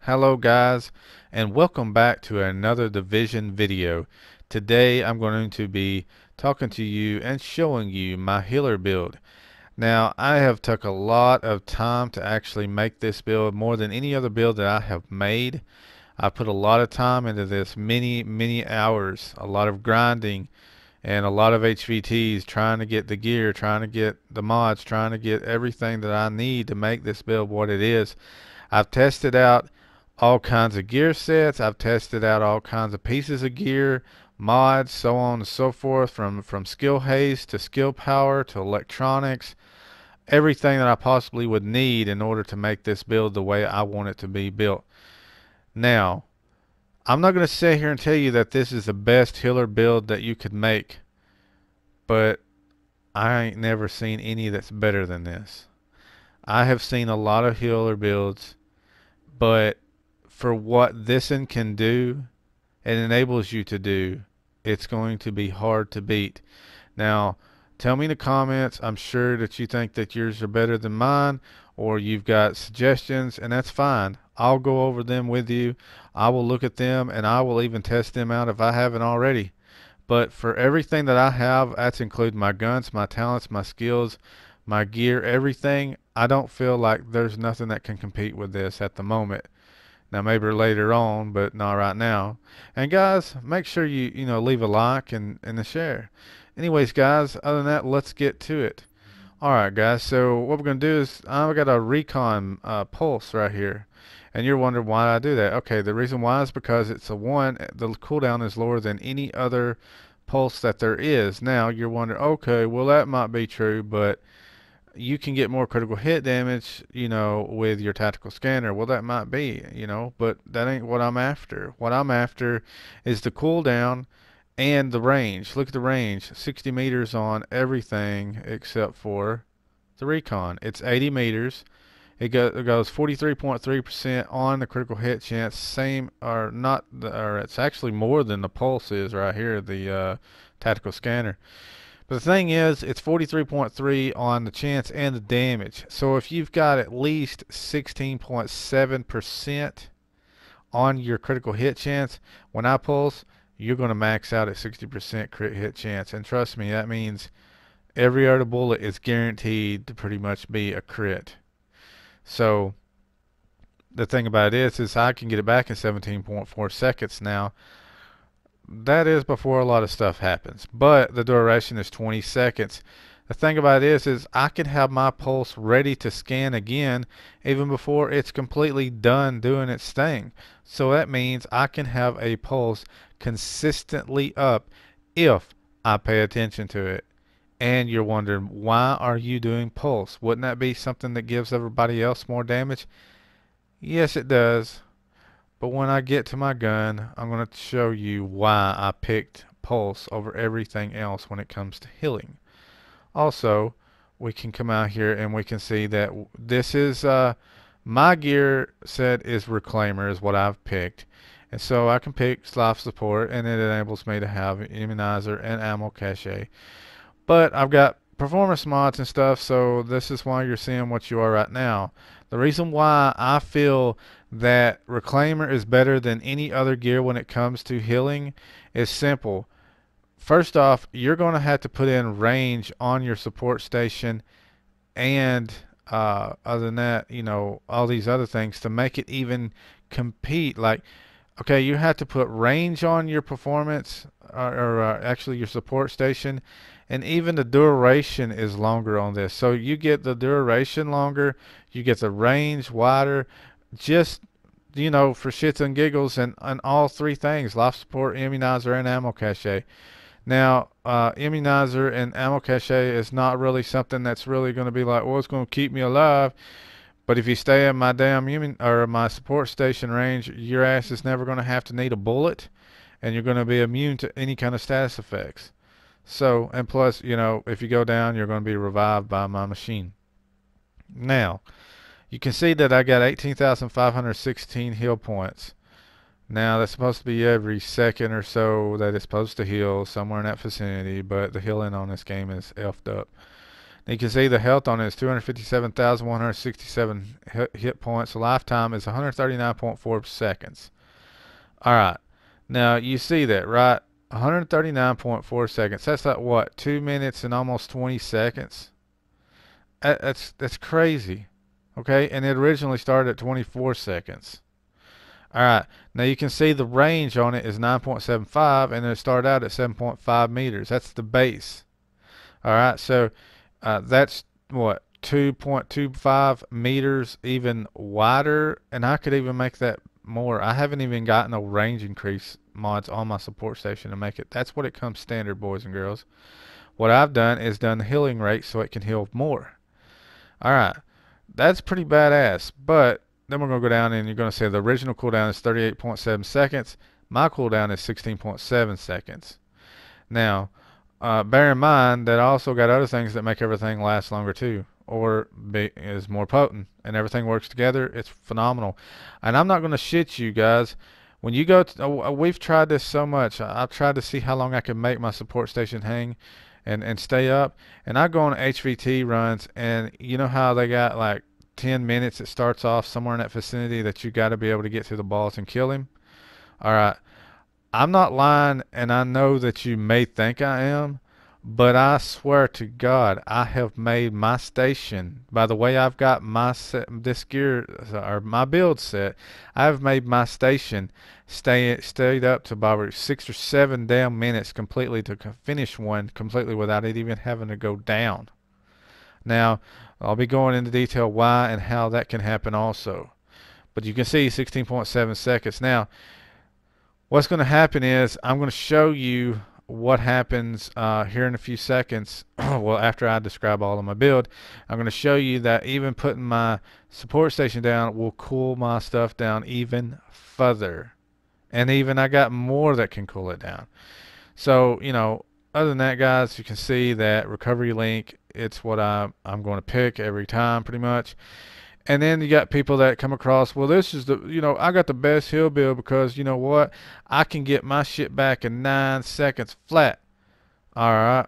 Hello guys, and welcome back to another division video. Today I'm going to be talking to you and showing you my healer build. Now I have took a lot of time to actually make this build, more than any other build that I have made. I put a lot of time into this, many hours, a lot of grinding and a lot of HVTs, trying to get the gear, trying to get the mods, trying to get everything that I need to make this build what it is. I've tested out all kinds of gear sets. I've tested out all kinds of pieces of gear, mods, so on and so forth, from skill haste to skill power to electronics, everything that I possibly would need in order to make this build the way I want it to be built. Now, I'm not going to sit here and tell you that this is the best healer build that you could make, but I ain't never seen any that's better than this. I have seen a lot of healer builds, but for what this one can do, it enables you to do, it's going to be hard to beat. Now, tell me in the comments. I'm sure that you think that yours are better than mine, or you've got suggestions, and that's fine. I'll go over them with you. I will look at them, and I will even test them out if I haven't already. But for everything that I have, that's including my guns, my talents, my skills, my gear, everything, I don't feel like there's nothing that can compete with this at the moment. Now maybe later on, but not right now. And guys, make sure you leave a like and a share. Anyways, guys, other than that, let's get to it. Alright guys, so what we're going to do is I've got a recon pulse right here. And you're wondering why I do that. Okay, the reason why is because it's the cooldown is lower than any other pulse that there is. Now you're wondering, okay, well that might be true, but you can get more critical hit damage, with your tactical scanner. Well, that might be, but that ain't what I'm after. What I'm after is the cooldown and the range. Look at the range, 60 meters on everything except for the recon. It's 80 meters. It goes 43.3% on the critical hit chance. Same or not, or it's actually more than the pulse is right here, the tactical scanner. But the thing is, it's 43.3 on the chance and the damage. So if you've got at least 16.7% on your critical hit chance, when I pulse, you're going to max out at 60% crit hit chance. And trust me, that means every other bullet is guaranteed to pretty much be a crit. So the thing about it is I can get it back in 17.4 seconds now. That is before a lot of stuff happens, but the duration is 20 seconds. The thing about it is I can have my pulse ready to scan again even before it's completely done doing its thing. So that means I can have a pulse consistently up if I pay attention to it. And you're wondering, why are you doing pulse? Wouldn't that be something that gives everybody else more damage? Yes, it does. But when I get to my gun, I'm going to show you why I picked pulse over everything else when it comes to healing. Also, we can come out here and we can see that this is my gear set is reclaimer is what I've picked. And so I can pick life support, and it enables me to have immunizer and ammo cache. But I've got performance mods and stuff, so this is why you're seeing what you are right now. The reason why I feel that Reclaimer is better than any other gear when it comes to healing is simple. First off, you're going to have to put in range on your support station, and other than that, all these other things to make it even compete. Like, okay, you have to put range on your performance, or actually your support station, and even the duration is longer on this. So you get the duration longer, you get the range wider, just for shits and giggles, and all three things: life support, immunizer, and ammo cache. Now, immunizer and ammo cache is not really something that's really going to be like, well, it's going to keep me alive. But if you stay in my damn my support station range, your ass is never going to have to need a bullet, and you're going to be immune to any kind of status effects. So, and plus, if you go down, you're going to be revived by my machine. Now, you can see that I got 18,516 heal points. Now, that's supposed to be every second or so that it's supposed to heal somewhere in that vicinity, but the healing on this game is effed up. You can see the health on it is 257,167 hit points. Lifetime is 139.4 seconds. Alright, now you see that, right? 139.4 seconds. That's like what, 2 minutes and almost 20 seconds? That's crazy. Okay, and it originally started at 24 seconds. Alright, now you can see the range on it is 9.75 and it started out at 7.5 meters. That's the base. Alright, so that's what, 2.25 meters even wider, and I could even make that more. I haven't even gotten no range increase mods on my support station to make it. That's what it comes standard, boys and girls. What I've done is done the healing rate so it can heal more. Alright, that's pretty badass, but then we're going to go down and you're going to say the original cooldown is 38.7 seconds. My cooldown is 16.7 seconds. Now, bear in mind that I also got other things that make everything last longer too, or is more potent, and everything works together. It's phenomenal. And I'm not going to shit you guys. When you go to, we've tried this so much. I've tried to see how long I can make my support station hang and stay up. And I go on HVT runs, and you know how they got like 10 minutes it starts off somewhere in that vicinity that you got to be able to get through the boss and kill him. All right, I'm not lying, and I know that you may think I am, but I swear to God, I have made my station, by the way I've got my this gear, or my build set, I've made my station stayed up to about 6 or 7 damn minutes completely to finish one completely without it even having to go down. Now, I'll be going into detail why and how that can happen also. But you can see 16.7 seconds. Now, what's going to happen is I'm going to show you what happens here in a few seconds. Well, after I describe all of my build, I'm going to show you that even putting my support station down will cool my stuff down even further. And even I got more that can cool it down. So, you know, other than that, guys, you can see that recovery link, it's what I'm going to pick every time pretty much. And then you got people that come across, well, this is the, you know, I got the best heal build because, you know what, I can get my shit back in 9 seconds flat. Alright.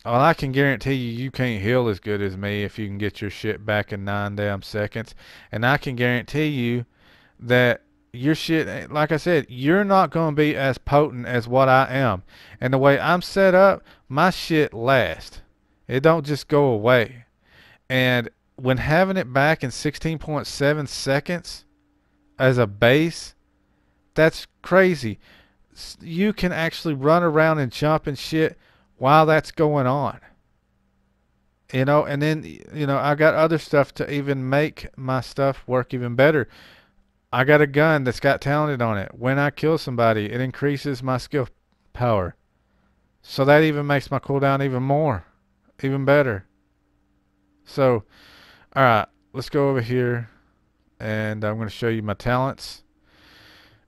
Well, I can guarantee you can't heal as good as me if you can get your shit back in 9 damn seconds. And I can guarantee you that your shit, like I said, you're not going to be as potent as what I am. And the way I'm set up, my shit lasts. It don't just go away. And when having it back in 16.7 seconds as a base, that's crazy. You can actually run around and jump and shit while that's going on. You know, and then, you know, I got other stuff to even make my stuff work even better. I got a gun that's got talented on it. When I kill somebody, it increases my skill power. So that even makes my cooldown even more, even better. So, alright, let's go over here and I'm going to show you my talents.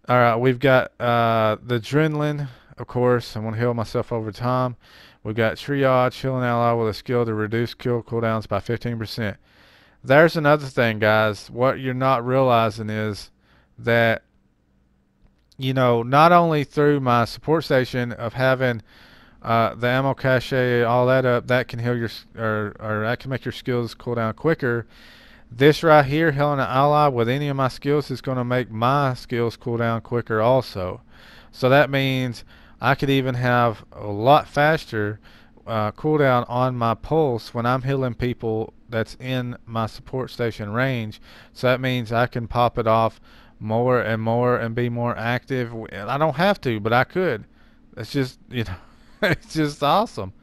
Alright, we've got the adrenaline, of course. I'm going to heal myself over time. We've got triage, heal an ally with a skill to reduce kill cooldowns by 15%. There's another thing, guys. What you're not realizing is that, you know, not only through my support station of having the ammo cache, all that up, that can heal your, or that can make your skills cool down quicker. This right here, healing an ally with any of my skills, is going to make my skills cool down quicker also. So that means I could even have a lot faster cooldown on my pulse when I'm healing people that's in my support station range. So that means I can pop it off more and more and be more active. I don't have to, but I could. It's just, you know, it's just awesome.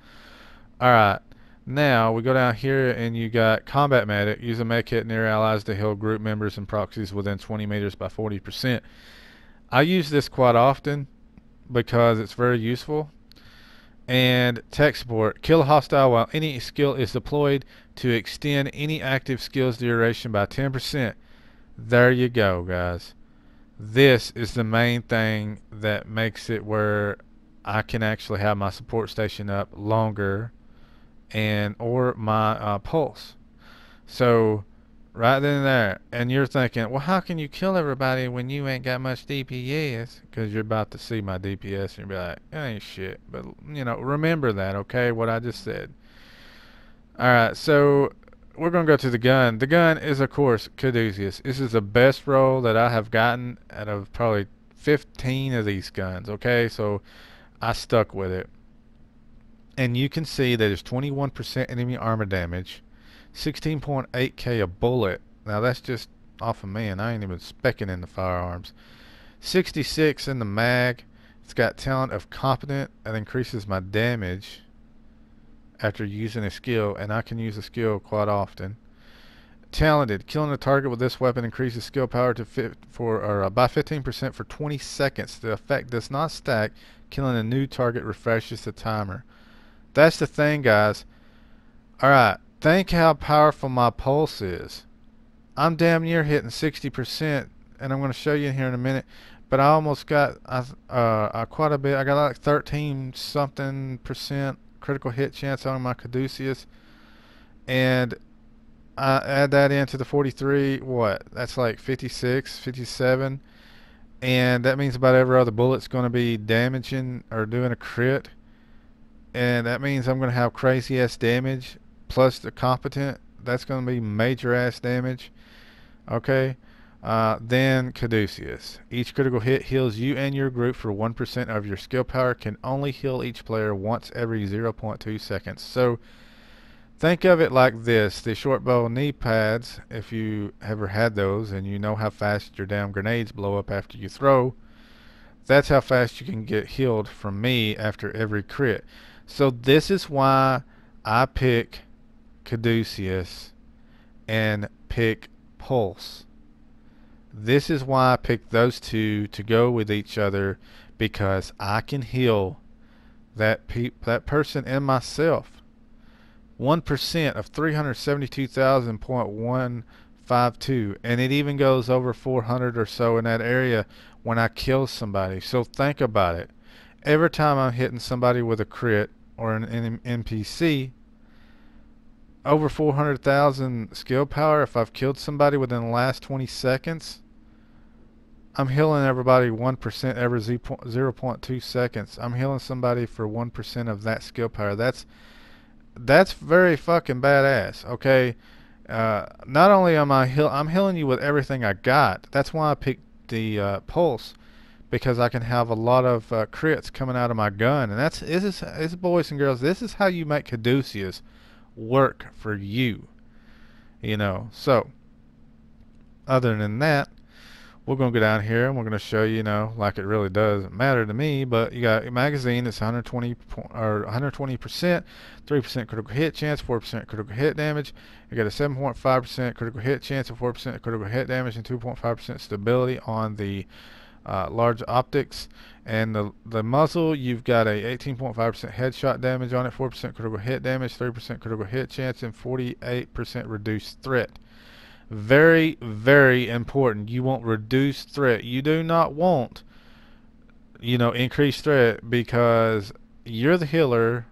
Alright, now we go down here and you got combat medic. Use a med kit near allies to heal group members and proxies within 20 meters by 40%. I use this quite often because it's very useful. And tech support. Kill a hostile while any skill is deployed to extend any active skill's duration by 10%. There you go, guys. This is the main thing that makes it where I can actually have my support station up longer and or my pulse. So right then and there, and you're thinking, well, how can you kill everybody when you ain't got much DPS? Because you're about to see my DPS and you'll be like, that ain't shit. But, you know, remember that, okay, what I just said. Alright, so we're going to go to the gun. The gun is, of course, Caduceus. This is the best roll that I have gotten out of probably 15 of these guns, okay? So I stuck with it. And you can see that it's 21% enemy armor damage, 16.8k a bullet. Now that's just off of me, and I ain't even specking in the firearms. 66 in the mag. It's got talent of competent that increases my damage after using a skill, and I can use a skill quite often. Talented. Killing a target with this weapon increases skill power to by 15% for 20 seconds. The effect does not stack. Killing a new target refreshes the timer. That's the thing, guys. Alright, think how powerful my pulse is. I'm damn near hitting 60%, and I'm going to show you here in a minute, but I almost got quite a bit. I got like 13 something percent critical hit chance on my Caduceus, and I add that into the 43, what? That's like 56, 57, and that means about every other bullet's going to be damaging or doing a crit, and that means I'm going to have crazy ass damage plus the competent. That's going to be major ass damage. Okay. Then Caduceus. Each critical hit heals you and your group for 1% of your skill power. Can only heal each player once every 0.2 seconds. So think of it like this. The short bow knee pads, if you ever had those and you know how fast your damn grenades blow up after you throw, that's how fast you can get healed from me after every crit. So this is why I pick Caduceus and pick Pulse. This is why I picked those two to go with each other, because I can heal that person and myself. 1% of 372,000.152, and it even goes over 400 or so in that area when I kill somebody. So think about it. Every time I'm hitting somebody with a crit or an NPC, over 400,000 skill power. If I've killed somebody within the last 20 seconds, I'm healing everybody 1% every 0.2 seconds. I'm healing somebody for 1% of that skill power. That's very fucking badass. Okay, not only am I'm healing you with everything I got. That's why I picked the pulse, because I can have a lot of crits coming out of my gun, and this is boys and girls. This is how you make Caduceus work for you. So other than that, we're going to go down here and we're going to show you, like it really doesn't matter to me, but you got a magazine that's 120% 3% critical hit chance, 4% critical hit damage. You got a 7.5% critical hit chance, and 4% critical hit damage, and 2.5% stability on the large optics. And the muzzle, you've got a 18.5% headshot damage on it, 4% critical hit damage, 3% critical hit chance, and 48% reduced threat. Very, very important. You want reduced threat. You do not want, increased threat, because you're the healer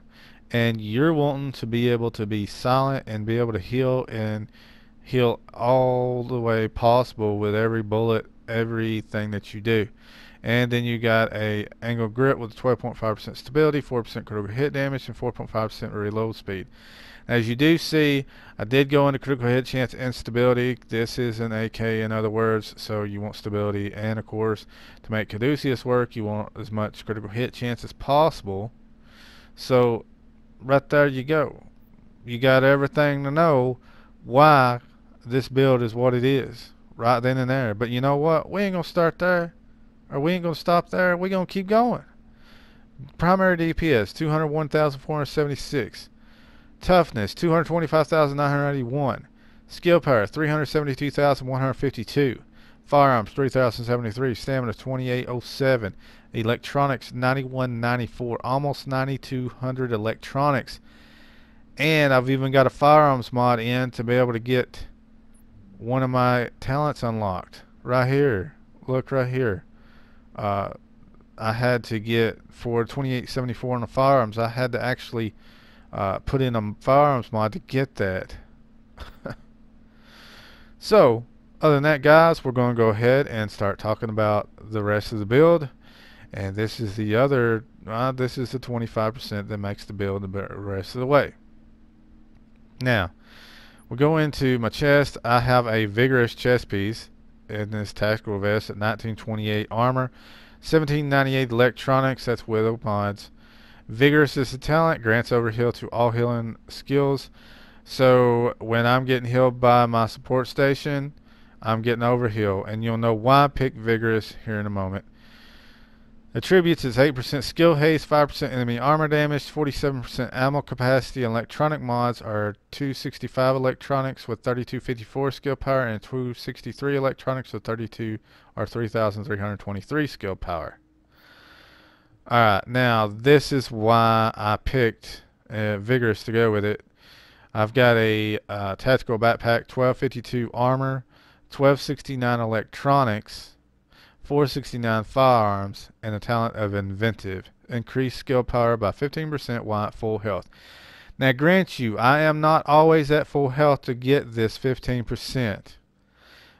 and you're wanting to be able to be silent and be able to heal all the way possible with every bullet, everything that you do. And then you got a angle grip with 12.5% stability, 4% critical hit damage, and 4.5% reload speed. As you do see, I did go into critical hit chance and stability. This is an AK, in other words, so you want stability, and of course, to make Caduceus work, you want as much critical hit chance as possible. So right there you go. You got everything to know why this build is what it is right then and there. But you know what? We ain't gonna start there, or we ain't gonna stop there. We gonna keep going. Primary DPS 201,476. Toughness 225,981. Skill power 372,152. Firearms 3,073. Stamina 2,807. Electronics 9,194. Almost 9,200 electronics. And I've even got a firearms mod in to be able to get one of my talents unlocked. Right here. Look right here. I had to get, for 2874 on the firearms, I had to actually put in a firearms mod to get that. So other than that, guys, we're going to go ahead and start talking about the rest of the build. And this is the other, this is the 25% that makes the build the rest of the way. Now, we go into my chest. I have a vigorous chest piece in this tactical vest at 1928 armor, 1798 electronics, that's widow mods. Vigorous is a talent, grants overheal to all healing skills. So when I'm getting healed by my support station, I'm getting overheal, and you'll know why I picked vigorous here in a moment. Attributes is 8% skill haste, 5% enemy armor damage, 47% ammo capacity. Electronic mods are 265 electronics with 3254 skill power and 263 electronics with 32 or 3323 skill power. Alright, now this is why I picked Vigorous to go with it. I've got a tactical backpack, 1252 armor, 1269 electronics, 469 firearms, and a talent of inventive. Increase skill power by 15% while at full health. Now grant you, I am not always at full health to get this 15%.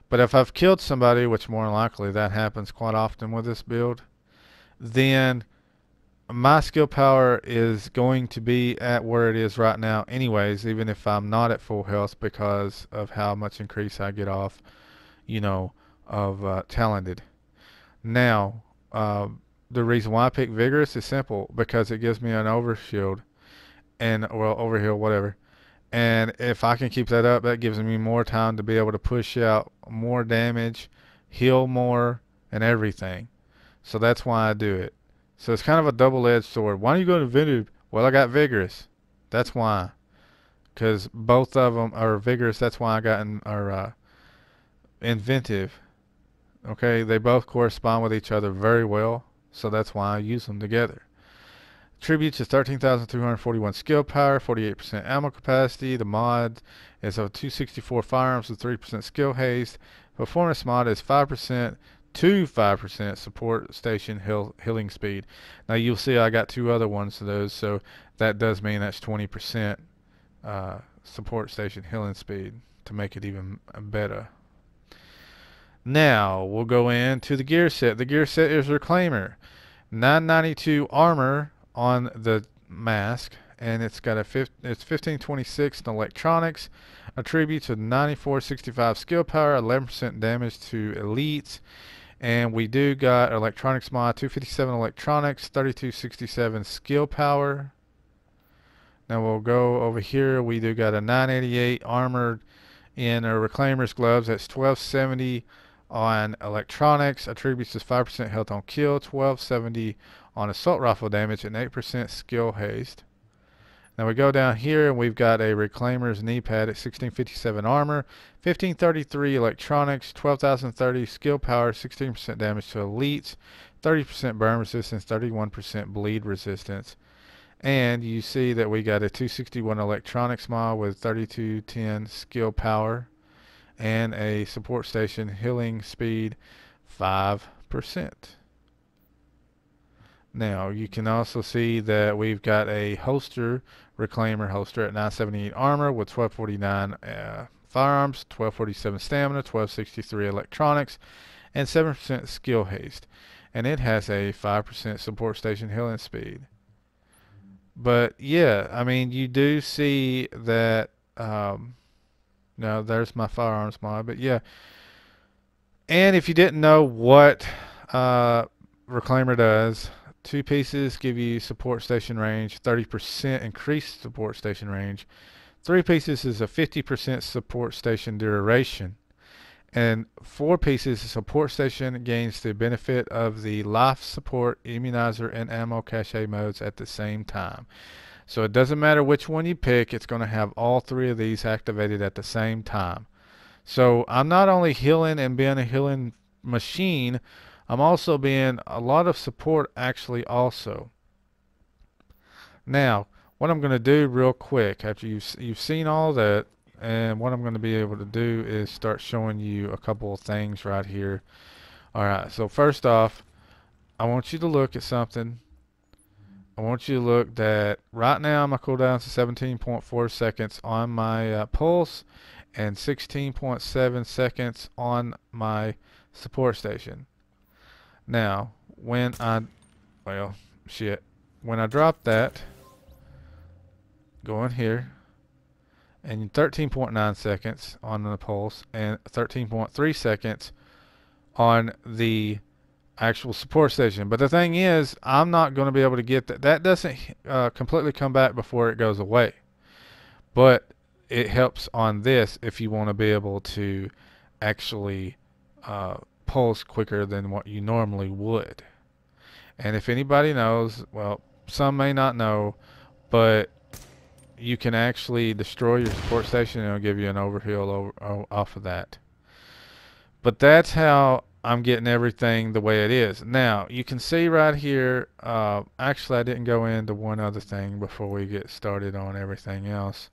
But if I've killed somebody, which more than likely that happens quite often with this build, then my skill power is going to be at where it is right now anyways, even if I'm not at full health, because of how much increase I get off, of talented. Now, the reason why I pick vigorous is simple, because it gives me an overshield and, well, overheal, whatever. And if I can keep that up, that gives me more time to be able to push out more damage, heal more, and everything. So that's why I do it. So it's kind of a double-edged sword. Why don't you go to inventive? Well, I got vigorous. That's why. Because both of them are vigorous. That's why I got inventive. Okay, they both correspond with each other very well. So that's why I use them together. Tributes is 13,241 skill power, 48% ammo capacity. The mod is a 264 firearms with 3% skill haste. Performance mod is 5% to 5% support station healing speed. Now you'll see I got two other ones of those, so that does mean that's 20% support station healing speed to make it even better. Now we'll go into the gear set. The gear set is Reclaimer. 992 armor on the mask, and it's got it's 1526 in electronics. Attributes of 9465 skill power, 11% damage to elites. And we do got electronics mod, 257 electronics, 3267 skill power. Now we'll go over here. We do got a 988 armored in a Reclaimer's gloves. That's 1270 on electronics. Attributes is 5% health on kill, 1270 on assault rifle damage, and 8% skill haste. Now we go down here and we've got a Reclaimer's knee pad at 1657 armor, 1533 electronics, 12,030 skill power, 16% damage to elites, 30% burn resistance, 31% bleed resistance. And you see that we got a 261 electronics mod with 3210 skill power and a support station healing speed 5%. Now you can also see that we've got a holster, Reclaimer holster at 978 armor with 1249 firearms, 1247 stamina, 1263 electronics, and 7% skill haste. And it has a 5% support station healing speed. But yeah, I mean, you do see that. No, there's my firearms mod. But yeah, and if you didn't know what Reclaimer does, two pieces give you support station range, 30% increased support station range. Three pieces is a 50% support station duration. And four pieces of support station gains the benefit of the life support, immunizer, and ammo cache modes at the same time. So it doesn't matter which one you pick, it's going to have all three of these activated at the same time. So I'm not only healing and being a healing machine, I'm also being a lot of support actually also. Now, what I'm going to do real quick after you've seen all that, and what I'm going to be able to do is start showing you a couple of things right here. Alright, so first off, I want you to look at something. I want you to look that right now my cooldown is 17.4 seconds on my pulse and 16.7 seconds on my support station. Now, when I drop that, go in here, and 13.9 seconds on the pulse, and 13.3 seconds on the actual support station. But the thing is, I'm not going to be able to get that. That doesn't completely come back before it goes away. But it helps on this if you want to be able to actually pulse quicker than what you normally would. And if anybody knows, well, some may not know, but you can actually destroy your support station and it'll give you an overheal off of that. But that's how I'm getting everything the way it is. Now, you can see right here, actually I didn't go into one other thing before we get started on everything else.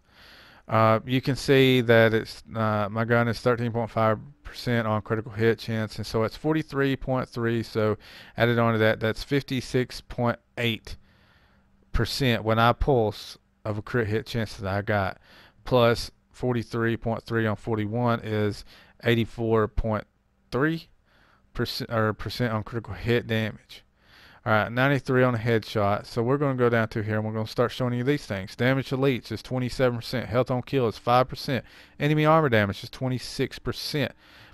You can see that it's my gun is 13.5% on critical hit chance, and so it's 43.3. So added on to that, that's 56.8% when I pulse of a crit hit chance that I got, plus 43.3 on 41 is 84.3% on critical hit damage. Alright, 93 on a headshot. So we're going to go down to here and we're going to start showing you these things. Damage to elites is 27%. Health on kill is 5%. Enemy armor damage is 26%.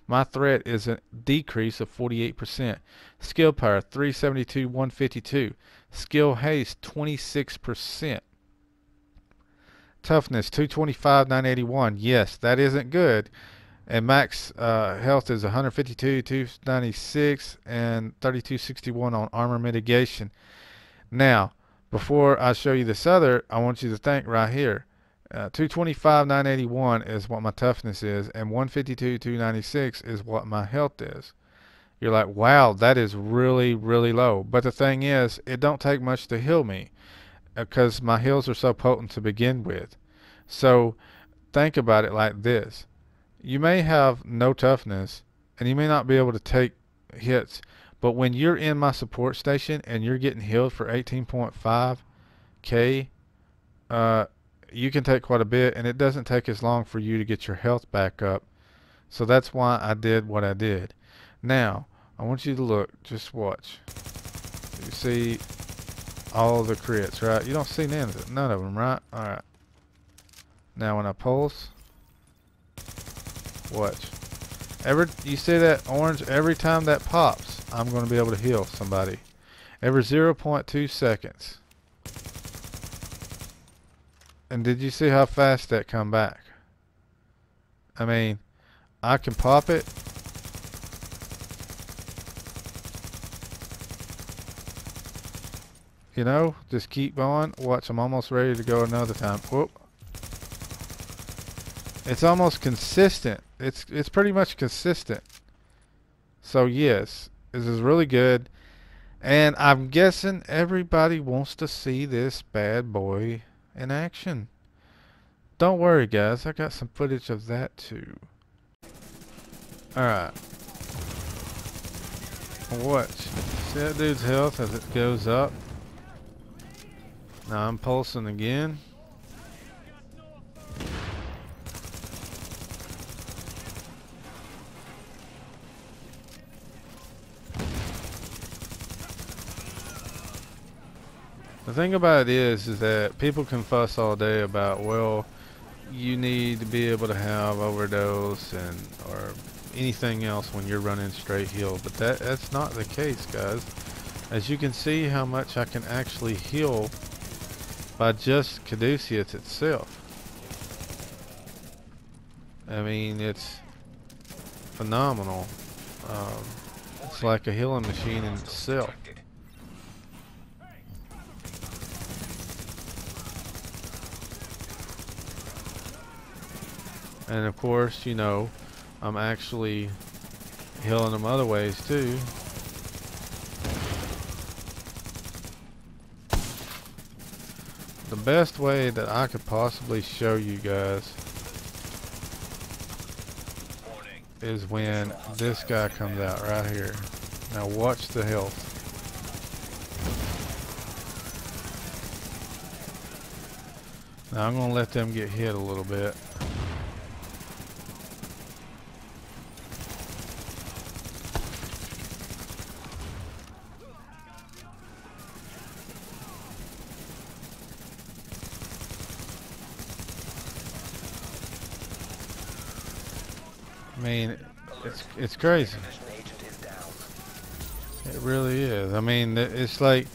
My threat is a decrease of 48%. Skill power 372, 152. Skill haste 26%. Toughness 225, 981. Yes, that isn't good. And max health is 152, 296, and 3261 on armor mitigation. Now, before I show you this other, I want you to think right here. 225, 981 is what my toughness is, and 152, 296 is what my health is. You're like, wow, that is really, really low. But the thing is, it don't take much to heal me, because my heals are so potent to begin with. So think about it like this. You may have no toughness and you may not be able to take hits, but when you're in my support station and you're getting healed for 18.5k, you can take quite a bit, and it doesn't take as long for you to get your health back up. So that's why I did what I did. Now I want you to look, just watch. You see all the crits, right? You don't see none of them, right? Alright. Now when I pulse, watch. You see that orange? Every time that pops, I'm going to be able to heal somebody. Every 0.2 seconds. And did you see how fast that come back? I mean, I can pop it. You know, just keep going. Watch, I'm almost ready to go another time. Whoop. It's almost consistent. It's pretty much consistent. So yes, this is really good. And I'm guessing everybody wants to see this bad boy in action. Don't worry guys, I got some footage of that too. Alright. Watch. See that dude's health as it goes up? Now I'm pulsing again. The thing about it is that people can fuss all day about, well, you need to be able to have overdose or anything else when you're running straight heal, but that's not the case, guys. As you can see how much I can actually heal by just Caduceus itself. I mean, it's phenomenal. It's like a healing machine in itself. And of course, you know, I'm actually healing them other ways too. The best way that I could possibly show you guys is when this guy comes out right here. Now watch the health. Now I'm going to let them get hit a little bit. I mean, it's crazy. It really is. I mean, it's like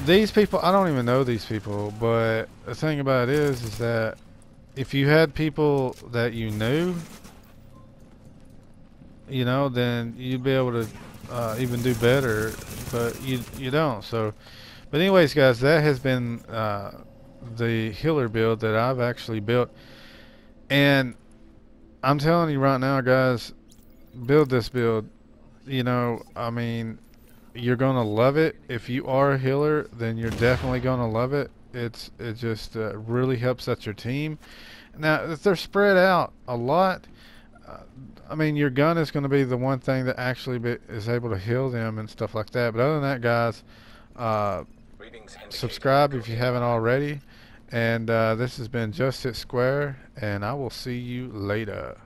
these people. I don't even know these people, but the thing about it is that if you had people that you knew, you know, then you'd be able to even do better. But you don't. So, but anyways, guys, that has been the healer build that I've actually built, and I'm telling you right now, guys, build this build. You know, I mean, you're gonna love it. If you are a healer, then you're definitely gonna love it. It just really helps out your team. Now, if they're spread out a lot, uh, I mean, your gun is going to be the one thing that actually is able to heal them and stuff like that. But other than that, guys, uh, subscribe if you haven't already. And this has been JustHitSquare, and I will see you later.